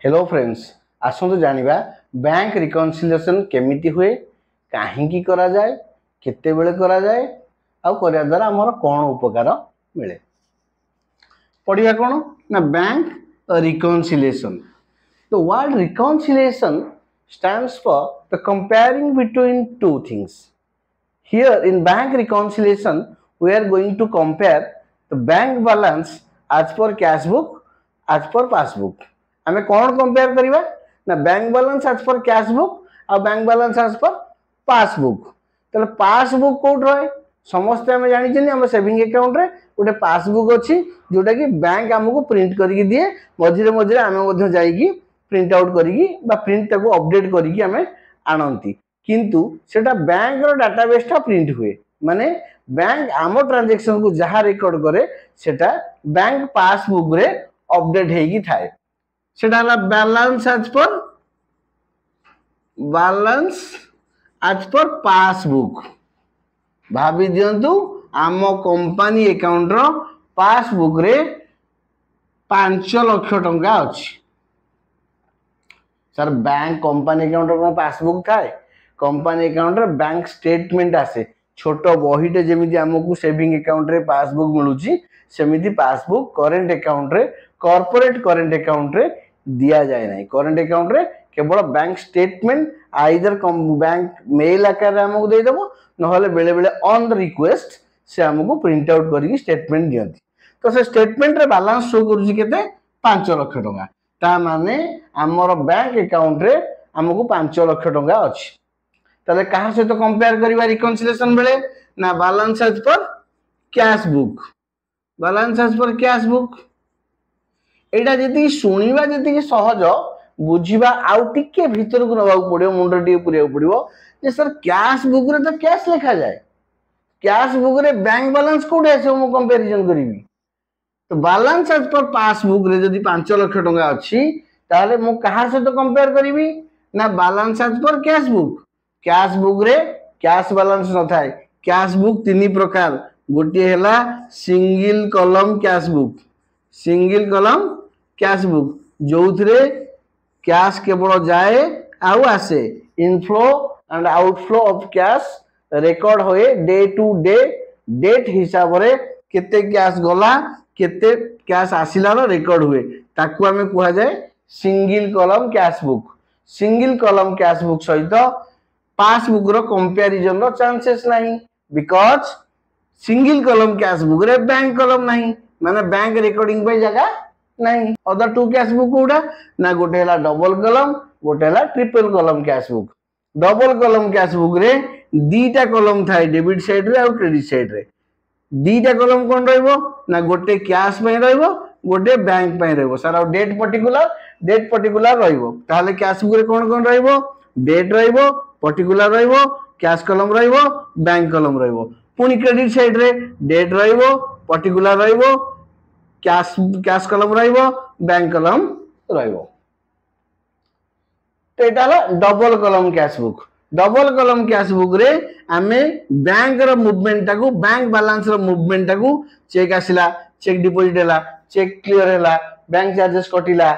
Hello friends, आसतु जानिबा bank reconciliation केमिति हुए, काहींकी करा जाए, केते बेले करा जाए, आ करिया द्वारा हमर कोन उपकार मिले। पढ़िया कोन ना bank reconciliation. The word reconciliation stands for the comparing between two things. Here in bank reconciliation, we are going to compare the bank balance as per cash book, as per passbook. आमे कौन compare करिबा ना bank balance as per cash book और bank balance as per passbook. तले passbook कोड रहे समस्त आमे जानि छिनि हम सेविंग अकाउंट रे गोटे पासबुक अछि जोटा कि बैंक हमको प्रिंट करिकि दिए मझिरे मझिरे आमे मध्ये जाईकी प्रिंट आउट करिकि बा प्रिंट ताको अपडेट करिकि आमे आनंती किंतु सेटा बैंक रो डाटाबेस ता प्रिंट हुए माने बैंक आम ट्रांजैक्शन को जहा रिकॉर्ड करे सेटा बैंक पासबुक रे अपडेट हेगी थाए सेटा बैलेंस एज पर पासबुक भाभी दियंतु आम कंपनी अकाउंट रो पासबुक रे 5 लाख टंका अछि सर बैंक कंपनी अकाउंट रो पासबुक थाए कंपनी अकाउंट रे बैंक स्टेटमेंट आसे छोटो बहीटे जेमिति हमकु सेविंग अकाउंट रे पासबुक मिलुची सेमिति पासबुक करेंट अकाउंट रे कॉर्पोरेट करेंट अकाउंट रे दिया जाए नहीं करेंट अकाउंट रे केवल bank statement either bank mail आकार रे हमकु दे देबो नहले बेले बेले ऑन द रिक्वेस्ट से हमकु प्रिंट आउट करिकि स्टेटमेंट दियंती तो से स्टेटमेंट रे बैलेंस शो करूची केते 5 लाख टका ता माने हमर बैंक अकाउंट रे हमकु 5 लाख टका अछि तले कहा से तो कंपेयर करिवा रिकन्सिलिएशन बेले ना balance as per cash book balance as per cash book एटा जति सुनिबा जति सहज बुझिबा आउ टिके भीतर को नबा पड़ियो मुंड टिके पुरिया पड़ियो जे सर कैश बुक रे तो कैश लिखा जाए कैश बुक रे बैंक बैलेंस कोडे से हम कंपैरिजन करिवि तो बैलेंस एज पर पासबुक रे जदी 5 लाख टका अछि ताले मु कहा से तो कंपेयर करिवि ना balance as per cash book रे कैश बैलेंस न थाए कैश बुक तीन प्रकार गोटे हैला सिंगल कॉलम कैश बुक जोथरे कैश केवल जाए आउ आसे inflow and outflow of cash record होए डे टू डे डेट हिसाब रे केते कैश गला केते कैश आसिला रो रिकॉर्ड हुए ताकू हमें कहा जाए सिंगल कॉलम कैश बुक सहित पासबुक रो कंपैरिजन रो चांसेस नहीं because single column cash book रे बैंक कॉलम नहीं माने बैंक रिकॉर्डिंग पे जगह नहीं अदर टू कैश बुक कोडा ना गोटे हला डबल कॉलम गोटे हला triple column cash book double column cash book रे दीटा कॉलम थाए डेबिट साइड रे और क्रेडिट साइड रे दीटा कॉलम कोन रहइबो ना गोटे कैश पे रहइबो गोटे बैंक पे रहइबो सर और डेट पर्टिकुलर रहइबो ताले कैश बुक रे कोन रहइबो डेट रहइबो पर्टिकुलर रहइबो कैश कॉलम रहइबो बैंक कॉलम रहइबो पुनी क्रेडिट साइड रे डेट रहइबो पर्टिकुलर रहइबो कैश कॉलम रहइबो बैंक कॉलम रहइबो तो एटा डबल कॉलम कैश बुक रे आमे बैंक रो मूवमेंट टाकू बैंक बैलेंस रो मूवमेंट टाकू चेक आसिला चेक डिपॉजिट हैला चेक क्लियर हैला बैंक चार्जेस कटिला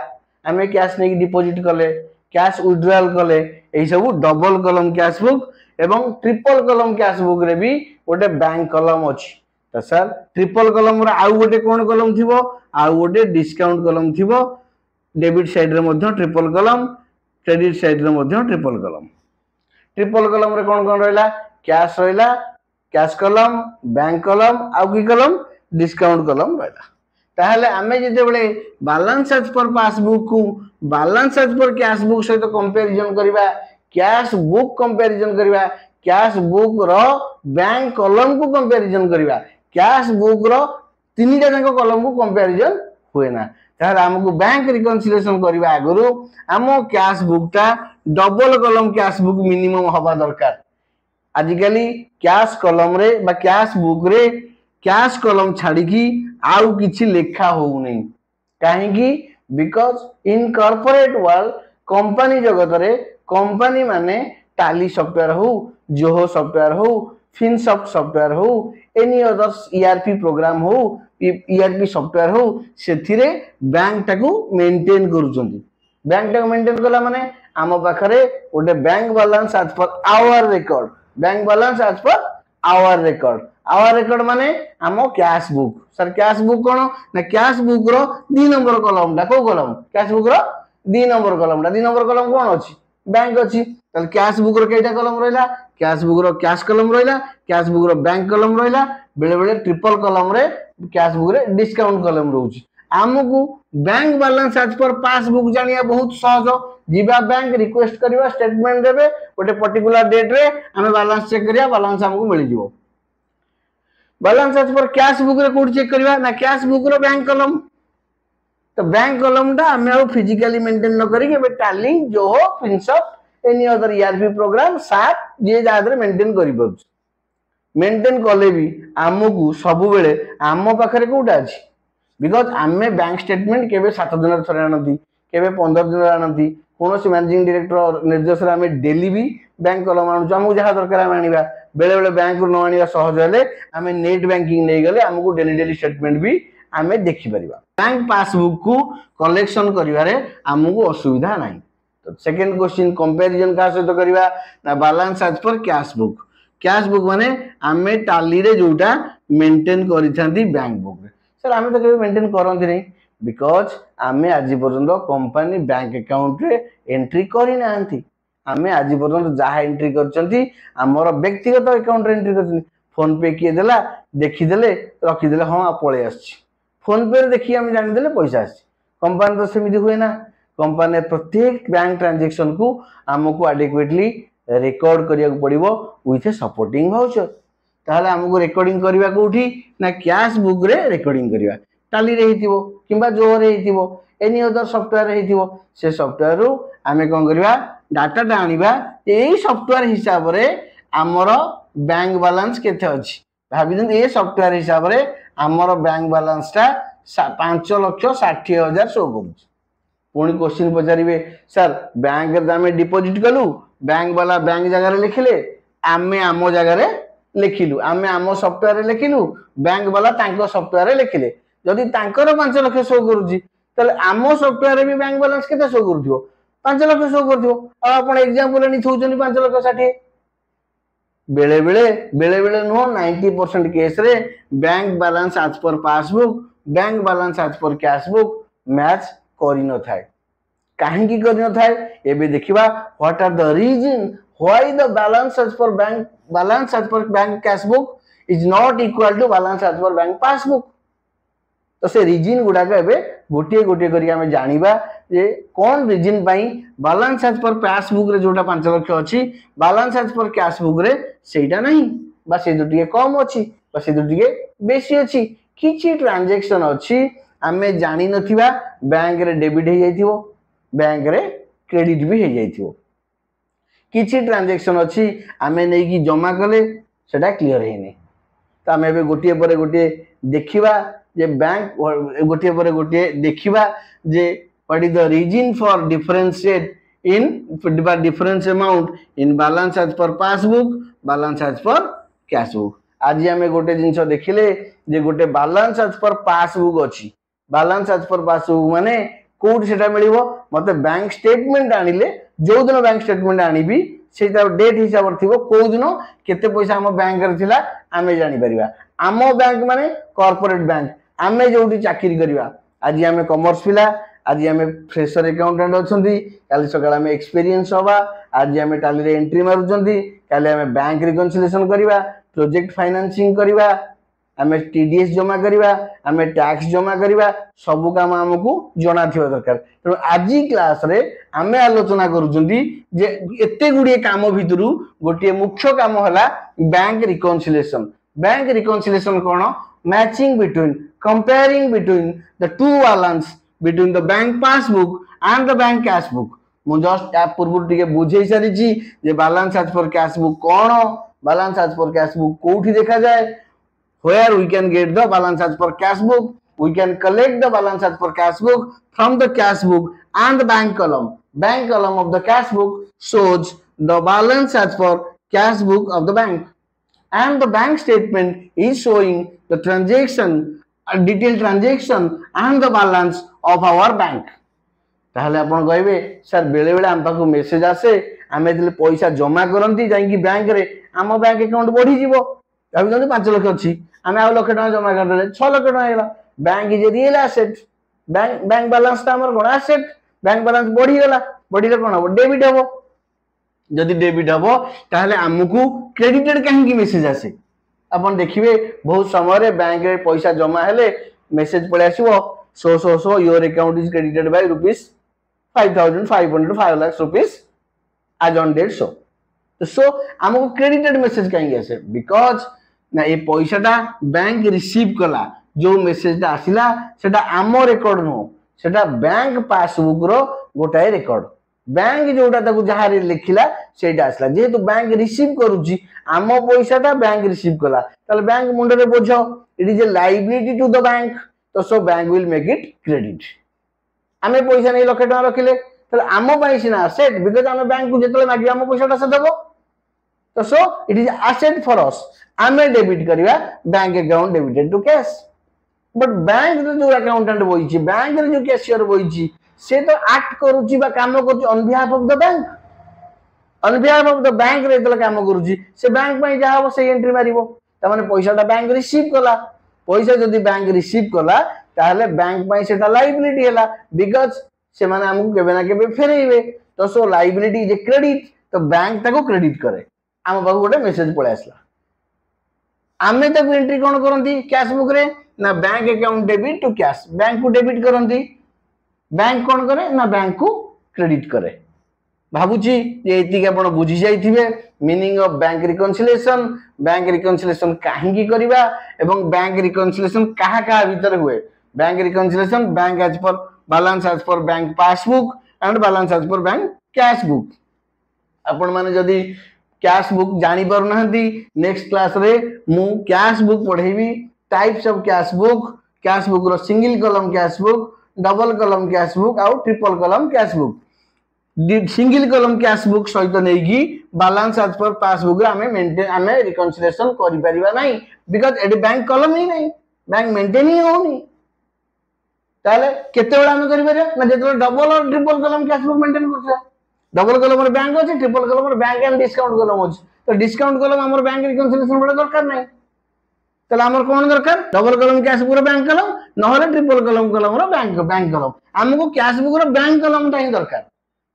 आमे कैश नै डिपॉजिट कले कैश विथड्रॉल कले एई सब डबल कॉलम कैश बुक एवं ट्रिपल कॉलम कैश बुक रे भी गोटे बैंक कॉलम अछि तो सर ट्रिपल कॉलम रे आउ गोटे कोन कॉलम थिबो आउ गोटे डिस्काउंट कॉलम थिबो डेबिट साइड रे मध्ये ट्रिपल कॉलम क्रेडिट साइड रे मध्ये ट्रिपल कॉलम रे कोन रहला कैश कॉलम बैंक कॉलम आउ की कॉलम डिस्काउंट कॉलम रहला ताहले आमे जते बेले बैलेंस एज पर पासबुक को balance as per cash book सहित कंपैरिजन करिबा कैश बुक कंपैरिजन करिबा कैश बुक रो बैंक कॉलम को कंपैरिजन करिबा कैश बुक रो तीनटा जाक कॉलम को कंपैरिजन हुए ना ताहले हमको बैंक रिकन्सिलिएशन करिबा आगरु हमो कैश बुक ता double column cash book minimum हवा दरकार आजिकली कैश कॉलम रे बा कैश बुक रे कैश कॉलम छाड़ी की आउ किछि लेखा हो नै काहे की because in corporate world company जगत रे कंपनी माने टाली सॉफ्टवेयर हो जोहो सॉफ्टवेयर हो फिनसॉफ्ट सॉफ्टवेयर हो एनी अदर ईआरपी प्रोग्राम हो ईआरपी सॉफ्टवेयर हो सेथिरे बैंक टाकू मेंटेन करूचंती बैंक टाक मेंटेन कला माने आम पाखरे गोटे bank balance as per our record, bank balance as per our record माने आम cash book. Sir cash book कौन ना कैश बुक रो 2 नंबर कॉलम टा को कॉलम कैश बुक रो 2 नंबर कॉलम टा 2 नंबर कॉलम कौन अछि बैंक अछि तल कैश बुक रो केटा कॉलम रहला कैश बुक रो कैश कॉलम रहला कैश बुक रो बैंक कॉलम रहला बेले बेले ट्रिपल कॉलम रे कैश बुक रे डिस्काउंट कॉलम रहउछि। आमको bank balance as per passbook जानिया बहुत सहज जीवा बैंक रिक्वेस्ट करिवा स्टेटमेंट देबे गोटे पर्टिकुलर डेट रे हमें बैलेंस चेक करिया बैलेंस हमको मिल जिवो। Balance as per cash book रे कोड चेक करिवा ना कैश बुक रो बैंक कॉलम तो बैंक कॉलम टा हमें और फिजिकली मेंटेन न करी के Tally Zoho Finsoft any other ERP program SAP जे जादरे मेंटेन करि परछ मेंटेन कले भी आमको सब बेले आम पाखरे कोटा अछि बिकॉज आमे बैंक स्टेटमेंट केबे 7 दिन थरे आनती केबे 15 दिन आनती कोनोसी मैनेजिंग डायरेक्टर निर्देश रे आमे डेली भी बैंक कॉलम आनु हमको जहा दरकार आमे आनिबा बेले बेले बैंक न आनिबा सहज हेले आमे नेट बैंकिंग नै गले हमको डेली डेली स्टेटमेंट भी आमे देखि परिबा बैंक पासबुक को कलेक्शन करिवारे हमको असुविधा नाही। तो सेकंड क्वेश्चन कंपैरिजन का सहित करिवा ना balance as per cash book माने आमे टाली रे जोटा मेंटेन करिथांती बैंक बुक रे सर आमे तो कभी मेंटेन करंती नहीं बिकॉज आमे आज पर्यंत कंपनी बैंक अकाउंट रे एंट्री करी नांती आमे आज पर्यंत जहा एंट्री करचंती हमर व्यक्तिगत अकाउंट रे एंट्री करचंती फोन पे किए देला देखि देले रखि देले हां पळे आछि फोन पे रे देखि हम जानि देले पैसा आछि कंपनी तो सेमिति हुए ना कंपनी प्रत्येक बैंक ट्रांजैक्शन को हमको एडिक्वेटली रिकॉर्ड करिया पड़िबो विथ ए सपोर्टिंग वाउचर ताहले हमको रिकॉर्डिंग करबा कोठी ना कैश बुक रे रिकॉर्डिंग करबा टाली रे हितिबो किबा जो रे हितिबो एनी अदर सॉफ्टवेयर रे हितिबो से सॉफ्टवेयर रो हमें कोन करबा डाटा टा आनिबा एई सॉफ्टवेयर हिसाब रे हमरो बैंक बैलेंस केते अछि भाबी दिन ए सॉफ्टवेयर हिसाब रे हमरो बैंक बैलेंस टा 5,60,000 शो करूछ पुणी क्वेश्चन पचारिबे सर बैंक रे हमें डिपॉजिट कलु बैंक वाला बैंक जगह रे लिखिले आमे आमो जगह रे लिखिलु आमे आमो सॉफ्टवेयर रे लिखिलु बैंक वाला तांको सॉफ्टवेयर रे लिखिले जदि तांकर 5 लाख शो करूची तले आमो सॉफ्टवेयर रे भी बैंक बैलेंस केते शो करथियो 5 लाख शो करथियो आ आपण एग्जांपल नि थौचनी 5 लाख 60 बेले बेले नो 90% केस रे bank balance as per passbook bank balance as per cash book match करि न थाए काहे की करि न थाए एबे देखिबा what are the reason why the balance as per bank cash book is not equal to balance as per bank passbook तो से रीजन गुडा के एबे गोटे गोटे करी हमें जानिबा जे कोन रीजन पई बैलेंस एज पर पासबुक रे जोटा 5 लाख अछि balance as per cash book रे सेटा नहीं बा से दुटिए कम अछि बा से दुटिए बेसी अछि किछि ट्रांजैक्शन अछि हमें जानि नथिबा बैंक रे डेबिट हे जाइथिबो बैंक रे क्रेडिट भी हे जाइथिबो किछि ट्रांजैक्शन अछि हमें नै कि जमा कले सेटा क्लियर हेने तो हमें एबे गोटिए पर गोटिए देखिबा जे बैंक गोटिए पर गोटिए देखिबा जे what is the reason for differentiate in difference amount in balance as per passbook balance as per cash book आज हमें गोटे जिंस देखिले जे गोटे बैलेंस एज पर पासबुक अछि बैलेंस एज पर पासबुक माने कोड सेटा मिलिबो मते बैंक स्टेटमेंट आनिले जो दिन बैंक स्टेटमेंट आनिबी सेटा डेट हिसाब थिबो को दिन केते पैसा हम बैंक रे थिला हमें जानि परिबा आमो बैंक माने कॉर्पोरेट बैंक हमें जोटी चाकरी करबा आज हमें कॉमर्स पिला आज हमें फ्रेशर अकाउंटेंट अछंती काली सकाळ हमें एक्सपीरियंस होबा आज हमें टाली रे एंट्री मारुचंती काली हमें बैंक रिकंसिलिएशन करबा प्रोजेक्ट फाइनेंसिंग करबा हमें टीडीएस जमा करबा हमें टैक्स जमा करबा सब काम हमकु जणा थिबा दरकार तो आज क्लास रे हमें आलोचना करूचंती जे एते गुडी काम भितरु गोटे मुख्य काम हला बैंक रिकंसिलिएशन कोन matching between comparing between the two balance between the bank passbook and the bank cash book मु जस्ट आप पूर्व टिके बुझेई सारी जे balance as per cash book कोन balance as per cash book कोठी देखा जाए where we can get the balance as per cash book we can collect the balance as per cash book from the cash book and the bank column of the cash book shows the balance as per cash book of the bank and the bank statement is showing the transaction detailed transaction and the balance of our bank ताहले आपण कहबे sir बेले बेले हम पाखु message आसे आमे जले पैसा जमा करंती जाई बैंक रे आम बैंक अकाउंट बढ़ी जीवो भाबी 5 लाख अछि आमे आ लाख टका जमा कर देले 6 लाख टका हेला bank is real asset bank balance ता हमर कोन एसेट बैंक बैलेंस बढ़ी गेला बढ़ीले कोन हो डेबिट हो जदि डेबिट हो ताहले हमकु क्रेडिटेड काहे की मेसेज आसे अपन देखिबे बहुत समय रे बैंक रे पैसा जमा हेले मेसेज पळे आसीबो so your account is credited by rupees 5500 5 lakh rupees आज ऑन डेट सो हमको क्रेडिटेड मेसेज कहीं आसे बिकॉज ना ये पैसाटा बैंक रिसीव कला जो मेसेजटा आसिला सेटा आम रेकर्ड नो सेटा बैंक पासबुक रो गोटाए रेकर्ड बैंक जोटा ताकू जहा रे लिखिला सेटा आसला जेहेतु बैंक रिसीव करूची आम पैसाटा बैंक रिसीव कला ताले बैंक मुंडे रे बोझ it is a liability to the bank तो so bank will make it credit आमे पैसा नहीं लक्ष टका रखिले ताले आम पाई सिना एसेट बिकॉज आमे बैंक को जेतले मागी आम पैसाटा से देबो तो so it is asset for us आमे डेबिट करिवा bank account debited to cash but bank रे जो अकाउंटेंट बोइची बैंक रे जो कैशियर बोइची से तो एक्ट करूची बा काम करूची on behalf of the bank on behalf of the bank रे तले काम करूची से बैंक पई जा हो से एंट्री मारिबो त माने पैसाटा बैंक रिसीव कला पैसा जदी बैंक रिसीव कला ताहले बैंक पई सेटा लायबिलिटी हैला बिकॉज से माने हमकु केबे ना केबे फेरेइबे तो सो लायबिलिटी जे क्रेडिट तो बैंक ताको क्रेडिट करे आम बाबू गोटे मेसेज पळे आसला आमे ताको एंट्री कोन करंती कैश बुक रे ना bank account debit to cash bank को डेबिट करंती बैंक कोन करे ना बैंक को क्रेडिट करे भाबुची जे एतिक आपण बुझी जाइथिबे मीनिंग ऑफ बैंक रिकंसिलिएशन काहे की करबा एवं बैंक रिकंसिलिएशन कहा कहा भीतर हुए bank reconciliation bank as per balance as per bank passbook and balance as per bank cash book आपण माने जदी कैश बुक जानी पार नहंती नेक्स्ट क्लास रे मु कैश बुक पढेबी टाइप्स ऑफ कैश बुक रो single column cash book double column cash book आउ triple column cash book single column cash book सहित नेकी बैलेंस एज पर पासबुक रे हमें रिकंसिलिएशन करि परिबा नाही बिकॉज़ एडी बैंक कॉलम ही नहीं बैंक मेंटेन ही होनी ताले केते बेला हम करि परिबा ना जेतले डबल और triple column cash book maintain करछा डबल कॉलम रे बैंक अछि ट्रिपल कॉलम रे बैंक एंड डिस्काउंट कॉलम अछि तो डिस्काउंट कॉलम हमर बैंक रिकंसिलिएशन बडा दरकार नाही तले हमर कोन दरकार डबल कॉलम कैश बुक रे बैंक कॉलम नहले ट्रिपल कॉलम रे बैंक कॉलम हमको कैश बुक रे बैंक कॉलम ता ही दरकार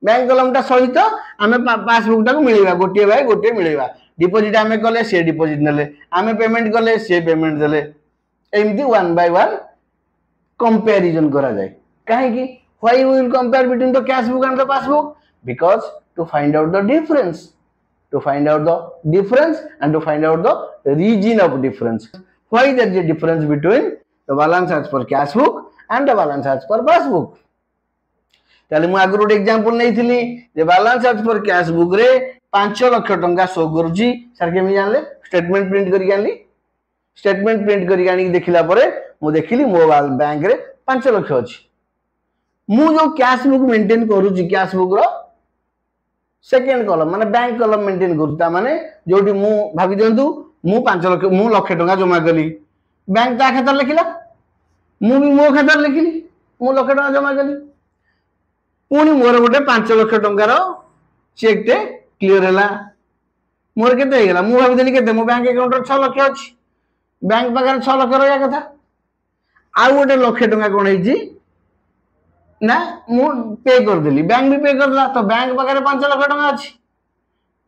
बैंक कॉलम ता सहित हमें पासबुक टा को मिलेगा गोटे बाय गोटे मिलेगा डिपॉजिट हमें कले से डिपॉजिट नेले हमें पेमेंट कले से पेमेंट देले एमती वन बाय वन कंपैरिजन करा जाए काहे की why we will compare between the cash book and the passbook because to find out the difference and to find out the region of difference why there is a difference between the balance as per cash book and the balance as per passbook ताले मु आगु एक example नैथिली जे balance as per cash book रे 5 लाख टंका show करूची sir केमी जानले स्टेटमेंट प्रिंट करी आनली स्टेटमेंट प्रिंट करी आनी देखिला परे मु देखिली मोबाइल बैंक रे 5 लाख अछि मु जो कैश बुक मेंटेन करूची कैश बुक रो सेकंड कॉलम माने बैंक कॉलम मेंटेन करूता माने जोटी मु भाबी देंतु मु 5 लाख मु लाख टंका जमा कली बैंक ता खाता लिखिला मु भी मो खाता लिखिली मु लाख टंका जमा कली पुणी मोर गोटे 5 लाख टंकार चेक टे क्लियर हैला मोर केते हे गेला मु भाबी देली केते मो बैंक अकाउंट रे 6 लाख अछि बैंक पगार 6 लाख रहया कथा आ गोटे लाख टंका कोन हेजी ना मु पे कर देली बैंक भी पे करला तो बैंक पगार 5 लाख टंका अछि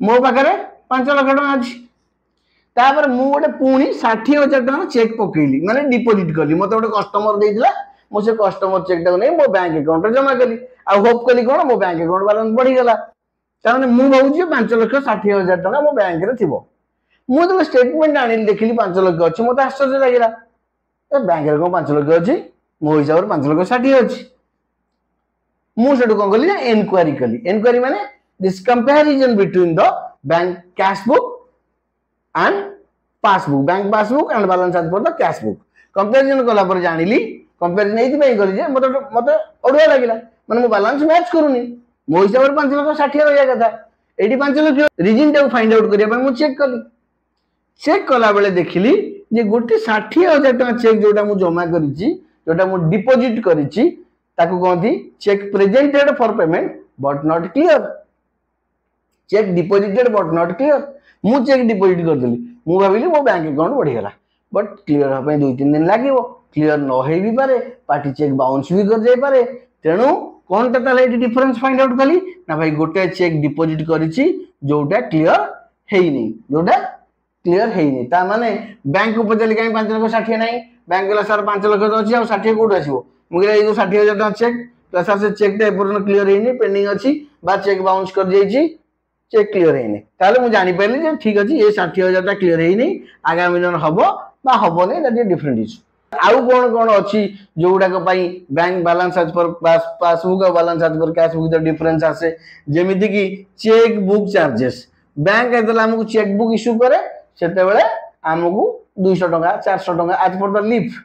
मो पगार 5 लाख टंका अछि तापर मु गोटे पुणी 60000 टंका चेक पकेली माने डिपॉजिट करली मते गोटे कस्टमर देइला मो से कस्टमर चेक टा नै मो बैंक अकाउंट रे जमा कली आ होप कली कोन मो बैंक अकाउंट बैलेंस बढ़ी गेला ताने मु भाउची 5,60,000 टका मो बैंक रे थिबो मु तो स्टेटमेंट आनिल देखिली 5 लाख अछि मते आश्चर्य लागिला ए बैंक रे कोन 5 लाख अछि मो हिसाब रे 5,60,000 अछि मु सेटु कोन कली इंक्वायरी माने this comparison between the bank cash book and passbook bank passbook and balance as per the cash book comparison कला पर जानिली कंपैरिजन एथि पई करी जे मते ओडुआ लागिला माने मो बैलेंस मैच करूनी मो हिसाब रे 5,60,000 रहया कथा एडी 5 लाख रीजन टा फाइंड आउट करिया पई मु चेक कला बेले देखिली जे गोटे 60,000 टका चेक जोटा मु जमा करिछि जोटा मु डिपॉजिट करिछि ताकू कहती cheque presented for payment but not clear, cheque deposited but not clear. मु चेक डिपोजिट करदेली, मु भाविली मो बैंक अकाउंट बढ़ीगला, बट क्लियर होगा 2-3 दिन लगे, क्लियर न हो भी पारे, पार्टी चेक बाउंस भी कर जाई पारे। तेणु कौन टा डिफरेंस फाइंड आउट कली ना भाई गोटे चेक डिपोजिट करिछि जोटा क्लियर हेइनी, जोटा क्लियर हेइनी, ता माने बैंक को पचली काई 5,60,000 नाही, बैंक वाला सर 5 लाख तो अछि आ 60 कोड आसीबो, मुगे ए जो 60,000 टका चेक तो सर से चेक टा एपुरन क्लियर हेइनी, पेंडिंग अछि बा चेक बाउंस कर जाईछि, चेक क्लियर हेइनी, ताले मु जानि पाइली जे ठीक अछि ए 60,000 टा क्लियर हेइनी, आगामी दिन हबो बा हबोनी, दैट इज डिफरेंट इशू। आउ कौन कौन अच्छी जो गुड़ाक bank balance as per passbook और balance as per cash book difference आसे, जेमिति कि चेक बुक चार्जेस, बैंक जेतेला हमकु चेक बुक इश्यू करे सेते बेले हमकु 200 टका 400 टका as per the leaf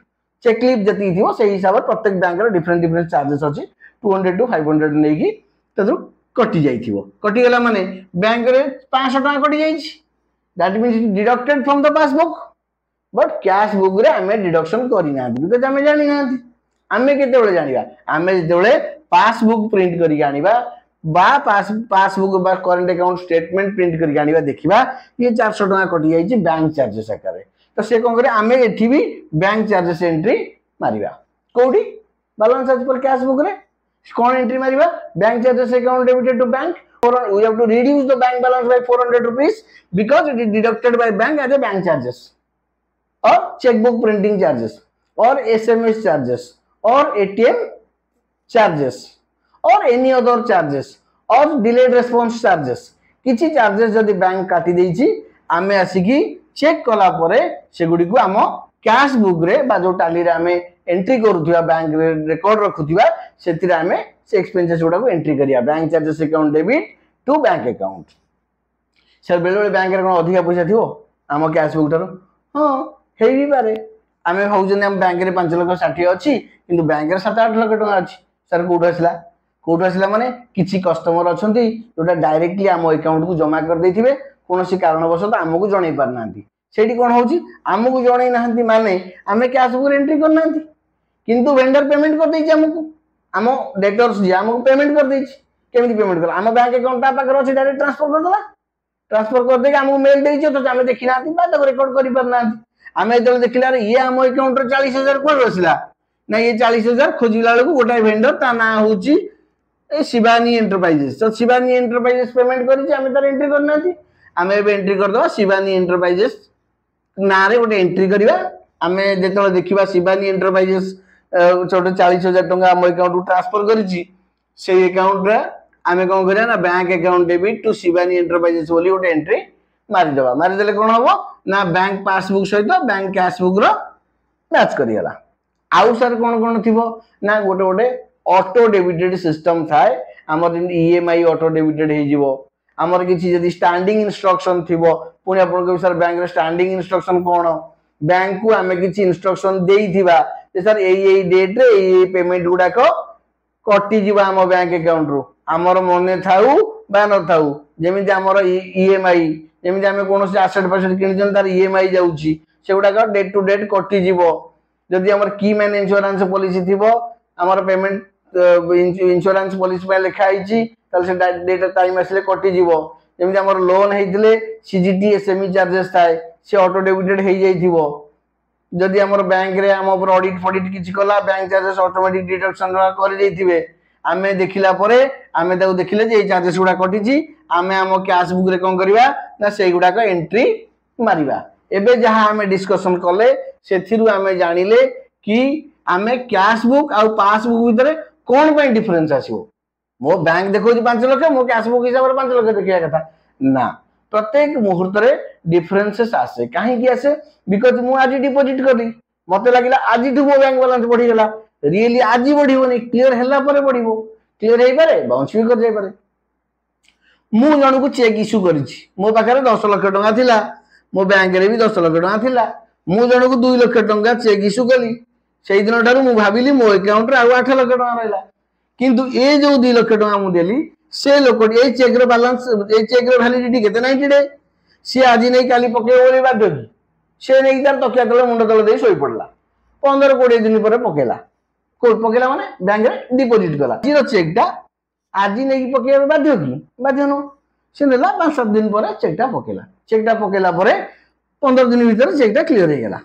cheque leaf जति थिवो सेही हिसाब प्रत्येक बैंक रो डिफरेंट डिफरेंट चार्जेस अछि, 200 टू 500 नेकी तदु कटि जाइथिवो, कटि गेला माने बैंक रे 500 टका कटि जाइछि, that means deducted from the passbook, but cash book रे हमें डिडक्शन करी ना बिकॉज़ हमें जानि ना, हमें केते बेले जानिबा, हमें जेते बेले पासबुक प्रिंट करी आनिबा बा पासबुक बा करंट अकाउंट स्टेटमेंट प्रिंट करी आनिबा, देखिबा ये 400 टका कटि जाइछि बैंक चार्जेस आकारे, तो से कोन करे हमें एठी भी बैंक चार्जेस एंट्री मारिबा, कोडी balance as per cash book रे कौन एंट्री मारिबा, bank charges account debited to bank, we have to reduce the bank balance by 400 rupees because it is deducted by bank as a bank charges or checkbook printing charges or SMS charges or ATM charges or any other charges or delayed response charges, किछि charges जदि bank काटी देछि आमे आसिकी check कला परे सेगुडी को आम cash book रे बा जो टाली रे आमे एंट्री करूथिबा बैंक रे रिकॉर्ड रखुथिबा सेति रे आमे से एक्सपेंसेस गुडा को एंट्री करिया, bank charges account debit to bank account. Sir बेले बेले बैंक रे कोन अधिका पैसा थिवो आम कैश बुक टर, हां हेई भी पारे, आमे भाउजन हम बैंक रे 5,60,000 अछि किंतु बैंक रे 7-8 लाख टका अछि, सर कोड आसला माने किछि कस्टमर अछंती जोटा डायरेक्टली आम अकाउंट को जमा कर देथिबे, कोनोसी कारणवशत आमको जणै पार नांती, सेठी कोन होउची आमको जणै नांती माने आमे कैश बुक रे एंट्री कर नांती, किंतु वेंडर पेमेंट कर देछि हमको, आम डेटर्स जे हमको पेमेंट कर देछि, केमिति पेमेंट कर आम बैंक अकाउंट ता पाकर अछि डायरेक्ट ट्रांसफर कर दला, ट्रांसफर कर दे के हमको मेल देछि तो आमे देखि नांती बा तो रिकॉर्ड करि पार नांती, आमे जब देखिला रे ये आम अकाउंट रे 40,000 कोन रसिला ना, ये 40,000 खोजिला बेलू गोटा वेंडर ता ना होउची ए शिवानी एंटरप्राइजेस, तो शिवानी एंटरप्राइजेस पेमेंट करिछि आमे तार एंट्री करनांती, आमे एबे एंट्री कर दबा शिवानी एंटरप्राइजेस ना रे गोटे एंट्री करिवा, आमे जेतले देखिबा शिवानी एंटरप्राइजेस छोटे 40,000 टका आम अकाउंट को ट्रांसफर करिछि, से अकाउंट रे आमे कोन करिया ना bank account debit to Shivani Enterprises बोली गोटे एंट्री मारि दबा, मारि देले कोन हबो ना बैंक पासबुक सहित बैंक कैश बुक रो मैच करियला। आउ सर कोन कोन थिबो ना गोटे गोटे ऑटो डेबिटेड सिस्टम थाए, हमर ईएमआई ऑटो डेबिटेड हे जिवो, हमर किछि जदि स्टैंडिंग इंस्ट्रक्शन थिबो पुनी आपन को सर बैंक रे स्टैंडिंग इंस्ट्रक्शन कोन, बैंक को हमें किछि इंस्ट्रक्शन देई थिबा जे सर एई डेट रे एई पेमेंट गुडा को कटि जिवो हम बैंक अकाउंट रो, हमर मने थाउ बा न थाउ, जेमिति हमर ईएमआई जेमिति हमें कोनोसी एसेट फासेट किनिजन तार ईएमआई जाउची सेगुडा का डेट टू डेट कटि जिवो, जदि हमर की मैन इंश्योरेंस पॉलिसी थिबो हमर पेमेंट इंश्योरेंस पॉलिसी पे लिखा आइची ताले से डेट टाइम आसले कटि जिवो, जेमिति हमर लोन हेइतले सीजीटी एसएमई चार्जेस थाए से ऑटो डेबिटेड हे जाइथिबो, जदि हमर बैंक रे हम ऊपर ऑडिट फॉडिट किछि कला बैंक चार्जेस ऑटोमेटिक डिडक्शन कर देइथिबे, आमे देखिला परे आमे ताऊ देखिले जे ए चार्जेस गुडा कटिची, आमे हम कैश बुक रे कोन करबा ना से गुडा का एंट्री मारिबा। एबे जहां हमें डिस्कशन कले सेथिरु हमें जानिले कि आमे कैश बुक आ पासबुक भितरे कोन पय डिफरेंस आसीबो, मो बैंक देखो 5 लाख मो कैश बुक हिसाब रे 5 लाख देखिया कथा ना, प्रत्येक मुहूर्त रे डिफरेंसेस आसे, काहे कि आसे बिकॉज़ मु आज डिपॉजिट करली मते लागिला आज टू मो बैंक बैलेंस बढ़ी गेला, रियली आज बढ़िबोनी क्लियर हैला परे बढ़िबो, क्लियर हेई पारे बाउंस भी कर जाय पारे। मु जण को चेक इश्यू करिछि, मो पाखरे 10 लाख टका थिला, मो बैंक रे भी 10 लाख टका थिला, मु जण को 2 लाख टका चेक इश्यू कली, सेई दिन ठारू मु भाबिली मो अकाउंट रे आ 8 लाख टका रहला, किंतु ए जो 2 लाख टका मु देली से लोकडी ए चेक रे बैलेंस ए चेक रे वैलिडिटी केते 90 डे, से आज नै काली पके बोली बाध्य की से नै तार तकिया तले मुंड तले दे सोई पड़ला, 15-20 दिन पर पकेला, कोड पकेला माने बैंक रे डिपोजिट कला जीरो चेकटा आज नहीं पकेबा बाध्य कि बाध्य नो से नेला 5-7 दिन पर चेकटा पकेला पर 15 दिन भीतर चेकटा क्लियर हो गला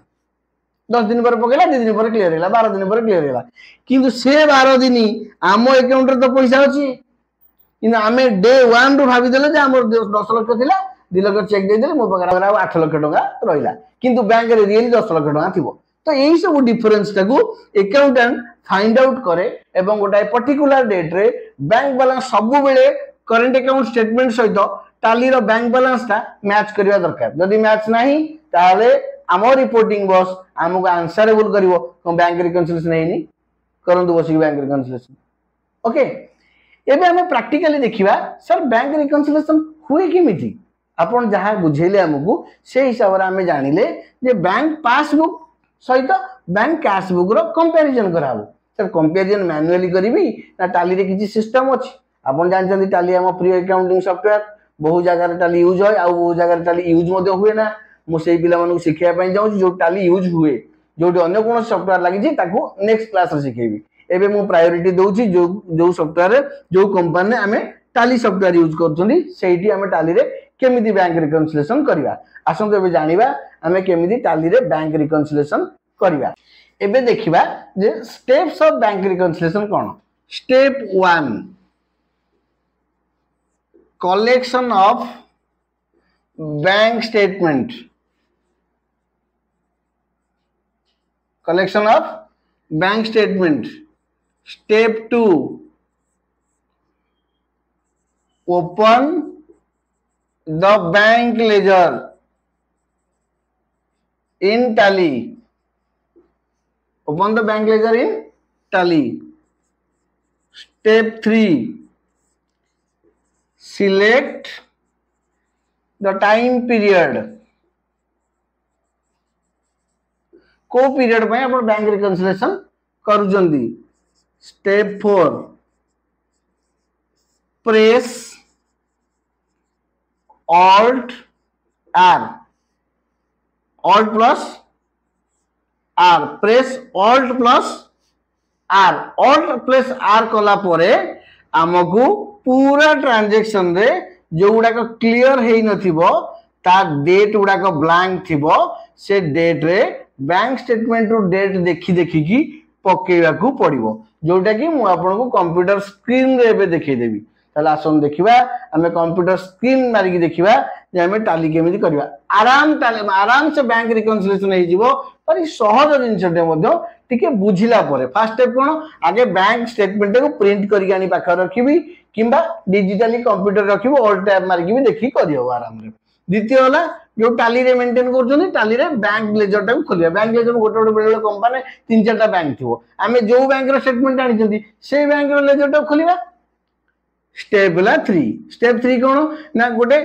10 दिन पर पकेला 2 दिन पर क्लियर होला 12 दिन पर क्लियर होला किंतु से 12 दिन आम अकाउंट रे तो पैसा अछि किंतु आमे डे 1 रु भाबी देले जे हमर 10 लाख थिला 2 लाख चेक दे देले मो पकड़ा 8 लाख टका रहिला किंतु बैंक रे रियली 10 लाख टका थिबो तो यही सब डिफरेंस टाकू अकाउंटेंट फाइंड आउट करे एवं गोटाए पर्टिकुलर डेट रे बैंक बैलेंस सब बेले करंट अकाउंट स्टेटमेंट सहित टाली रो बैंक बैलेंस ता मैच करबा दरकार जदी मैच नाही ताले आमो रिपोर्टिंग बॉस हमको आंसरेबल करिवो को बैंक रिकंसिलिएशन हेनी करंतु बसी बैंक रिकंसिलिएशन ओके एबे हमें प्रैक्टिकली देखिबा सर बैंक रिकंसिलिएशन हुए किमिति आपण जहां बुझेले हमकु से हिसाब रे हमें जानिले जे बैंक पासबुक सहित बैंक कैश बुक रो कंपैरिजन कराबो सर कंपैरिजन मैन्युअली करिवि ना टाली रे किछि सिस्टम अछि आपण जानचंदी टाली हम प्री अकाउंटिंग सॉफ्टवेयर बहु जगह रे टाली यूज होय आ बहु जगह रे टाली यूज मते हुए ना मु सेई पिला मानू सिखिया पई जाउ जो टाली यूज हुए जोटी अन्य कोन सॉफ्टवेयर लागि छी ताको नेक्स्ट क्लास रे सिखेबी एबे मु प्रायोरिटी दोउची जो सॉफ्टवेयर रे जो कंपनी ने हमें टाली सॉफ्टवेयर यूज करछुनी सेठी हमें टाली रे केमिति बैंक रिकंसिलिएशन करिवा आसंत एबे जानिबा हमें केमिति टाली रे बैंक रिकंसिलिएशन करिवा एबे देखिबा जे स्टेप्स ऑफ बैंक रिकंसिलिएशन कोन step 1 collection of bank statement collection of bank statement step 2 open the bank ledger in tally open the bank ledger in tally step 3 select the time period को period में अपन bank reconciliation करूजंदी step 4 press alt R alt plus R press alt plus R कला परे हमकु पूरा transaction रे जो गुडा को क्लियर हेई नथिबो ता डेट गुडा को ब्लैंक थिबो से डेट रे बैंक स्टेटमेंट रो डेट देखि की पकेवा को पड़िबो जोटा कि मु आपन को कंप्यूटर स्क्रीन रे बे देखि देबी ताले आसन देखिबा हमें कंप्यूटर स्क्रीन मारी की देखिबा जे हमें टाली केमिति करबा आराम से बैंक रिकंसिलिएशन हे जिवो पर सहज जिनसटे मध्य टिके बुझिला परे फर्स्ट स्टेप कोन आगे बैंक स्टेटमेंट को प्रिंट करी आनी पाखा रखिबी किंबा डिजिटली कंप्यूटर रखिबो ऑल टैब मारी की भी देखि करियो आराम रे द्वितीय होला जो टाली रे मेंटेन करछनी टाली रे बैंक लेजर टा खोलिया बैंक लेजर गोटे बेले कंपनी 3-4टा बैंक थिवो आमे जो बैंक रो स्टेटमेंट आनी छथि से बैंक रो लेजर टा खोलिबा स्टेप ला 3 स्टेप 3 कोन ना गोटे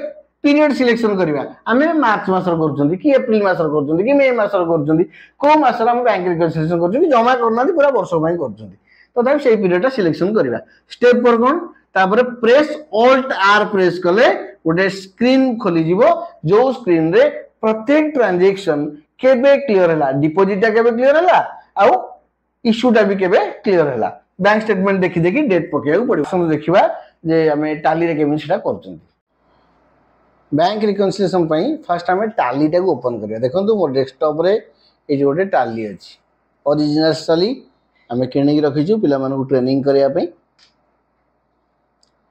पीरियड सिलेक्शन करिबा आमे मार्च मास रो करछथि कि अप्रैल मास रो करछथि कि मई मास रो करछथि को मास रो हम बैंक रिकंसिलिएशन करछथि जमा करना पूरा वर्ष पई करछथि तो ताइ सेही पीरियड टा सिलेक्शन करिबा स्टेप पर कोन तापर प्रेस ऑल्ट आर प्रेस कले गोटे स्क्रीन खोली जीवो जो स्क्रीन रे प्रत्येक ट्रांजैक्शन केबे क्लियर हला डिपॉजिट टा केबे क्लियर हला आ इश्यू टा भी केबे क्लियर हला बैंक स्टेटमेंट देखि डेट पकेया पड़ो सम देखिबा जे हमें टाली रे केमिति सेटा करछन बैंक रिकंसिलिएशन पई फर्स्ट हमें टाली टा को ओपन करिया देखंतु मो डेस्कटॉप रे ए जो गोटे टाली अछि ओरिजिनल टाली हमें किनि रखि छु पिला मानको ट्रेनिंग करिया पई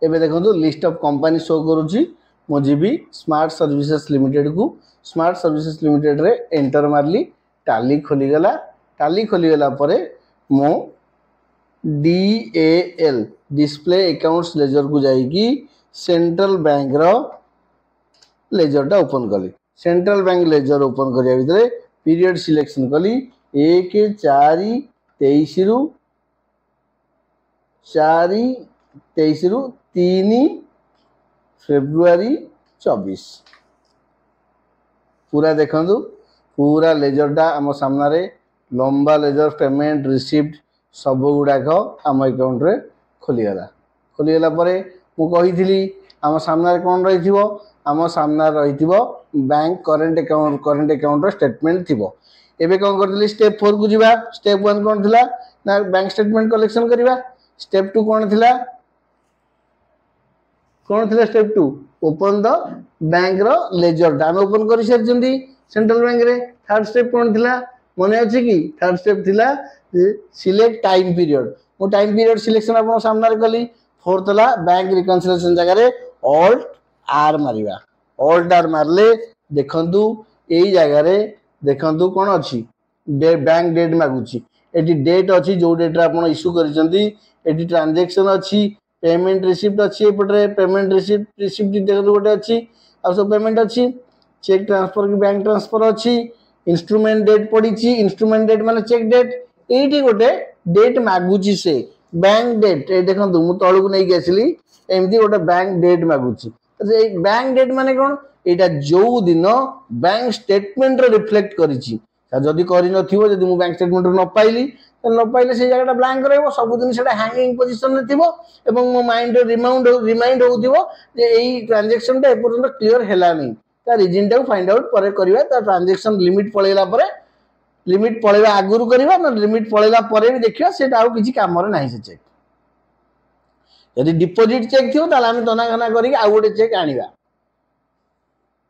एबे देखंतु लिस्ट ऑफ कंपनी शो करूची मो जीबी स्मार्ट सर्विसेज लिमिटेड को स्मार्ट सर्विसेज लिमिटेड रे एंटर मारली टाली खोली गला परे मो DAL डिस्प्ले अकाउंट्स लेजर को जाईकी सेंट्रल बैंक रो लेजर टा ओपन कली सेंट्रल बैंक लेजर ओपन करिया भितरे पीरियड सिलेक्शन कली 1/4/23 रु 4/23 रु 3 फेब्रुआरी 24 पूरा देखंतु पूरा लेजर टा हम सामना रे लंबा लेजर पेमेंट रिसीप्ट सब गुडा को आम अकाउंट रे खोलीगला परे मु कहिथिली आम सामना रे कोन रहिथिबो आम सामना रहिथिबो बैंक करंट अकाउंट रो स्टेटमेंट थिबो एबे कोन करथिली स्टेप 4 को जिबा स्टेप 1 कोन थिला ना बैंक स्टेटमेंट कलेक्शन करवा। स्टेप 2 कौन थिला स्टेप 2 ओपन द बैंक रो लेजर हम ओपन कर सारी सेंट्रल बैंक रे। थर्ड स्टेप कौन थिला मने अछि कि थर्ड स्टेप थिला सिलेक्ट टाइम पीरियड मो टाइम पीरियड सिलेक्शन आपन सामने रे कली। फोर्थ ला बैंक रिकंसिलिएशन जगह रे ऑल्ट आर मारिबा। ऑल्ट आर मारले देखंतु एई जगह रे देखंतु कोन अछि बैंक डेट मागुची एटी डेट अछि जो डेट रे आपन इश्यू करिसंती एटी ट्रांजैक्शन अछि पेमेंट रिसीप्ट अछि एपटे पेमेंट रिसीप्ट डिटेल गोटे अछि आ सब पेमेंट अछि चेक ट्रांसफर की बैंक ट्रांसफर अछि इंस्ट्रूमेंट डेट पड़ीची इंस्ट्रूमेंट डेट माने चेक डेट एटी गोटे डेट मागुची से बैंक डेट ए देखंतु मु तळु नै गेसली एमदी गोटे बैंक डेट मागुची ए बैंक डेट माने कोन एटा जो दिन बैंक स्टेटमेंट रे रिफ्लेक्ट करिची जदि करि नथिबो जदि मु बैंक स्टेटमेंट न पाइली न पाइले से जगहटा ब्लैंक रहबो सब दिन सेटा हैंगिंग पोजीशन रे थिबो एवं मो माइंड रिमाइंड होउथिबो जे एई ट्रांजैक्शन टा एपर्यंत क्लियर हैला नै ता रीजन टा फाइंड आउट पर करबा ता ट्रांजैक्शन लिमिट पळेला परे लिमिट पळेला आगुरु करबा न लिमिट पळेला परे भी देखिबा सेटा आ किछि काम रे नाही से चेक यदि डिपॉजिट चेक थियो ताला हम तनाघना करी आ गोटे चेक आनिबा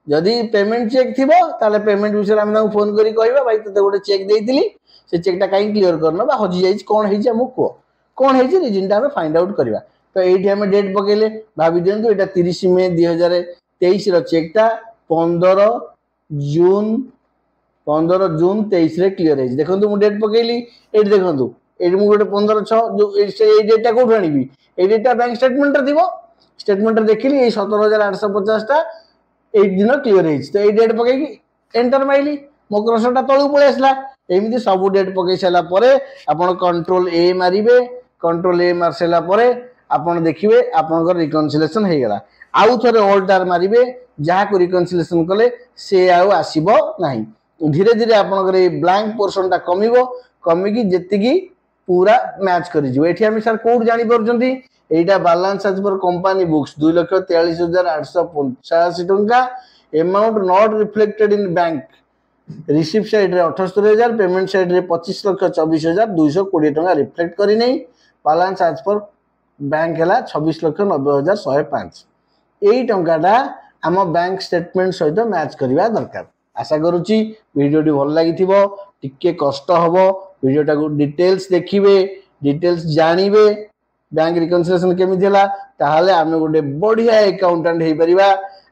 जदि पेमेंट चेक थिबो ताले पेमेंट विषय हम फोन करी कहबा भाई तते गोटे चेक देइतिली से चेकटा काई क्लियर करनो बा हजि जाई कोन हेछि हम को कोन हेछि रीजन टा हम फाइंड आउट करबा तो एठी हम डेट पकेले भाबी देंतु एटा 30 मई 2023 रो चेकटा 15 जून 23 रे क्लियर हेछि देखंतु मु डेट पकेली एठी देखंतु एठी मु गोटे 15 6 जो ए डेटा को आनिबी ए डेटा बैंक स्टेटमेंट रे थिबो स्टेटमेंट रे देखिली ए 17850 टा 8 दिन क्लियर हेछि तो ए डेट पकेकी एंटर माइली मो क्रसटा तळु पळे आसला एमिति सब डेट पकई साला परे आपण कंट्रोल ए मारिबे कंट्रोल ए मार साला परे आपण देखिबे आपनकर रिकंसिलिएशन हे गेला आउ थरे ऑल्ट आर मारिबे जहा को रिकंसिलिएशन कले से आउ आसीबो नाही धीरे धीरे आपनकर ए ब्लैंक पोर्शन टा कमिबो कमिकी जेतिकी पूरा मैच करि जिवो एठी हम सर कोड जानि परजंती एटा balance as per company books 2,43,885 टंका amount not reflected in bank receipt side रे 78,000 पेमेंट साइड रे 25,24,220 टंका रिफ्लेक्ट करी नै बैलेंस एज पर बैंक हला 26,90,105 एई टंकाटा हम बैंक स्टेटमेंट सहित मैच करबा दरकार आशा करूची वीडियोटी भल लागिथिबो टिके कष्ट हबो वीडियोटा को डिटेल्स देखिबे डिटेल्स जानिबे बैंक रिकंसिलिएशन केमि थिला ताहाले हम गोटे बढ़िया अकाउंटेंट हे परिबा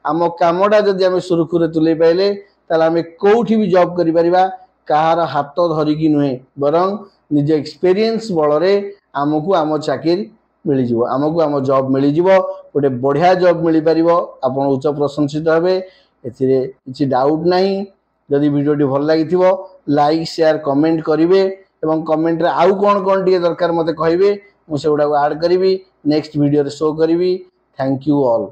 हम कामडा जदि हम सुरखुरे तुले पाइले ताला हम कोठी भी जॉब करि परिबा कहार हाथ धरि कि नुहे बरं निज एक्सपीरियंस बळरे हमकु हम चाकरी मिली जिवो हमकु हम जॉब मिली जिवो गोटे बढ़िया जॉब मिली परिबो आपण उच्च प्रशंसित हेबे एथिरे किछि डाउट नाही जदि वीडियोटी भल लागिथिबो लाइक शेयर कमेंट करिवे एवं कमेंट रे आउ कोन कोन टिके दरकार मते कहिबे मु सेउडा को ऐड करिवि नेक्स्ट वीडियो रे शो करिवि थैंक यू ऑल।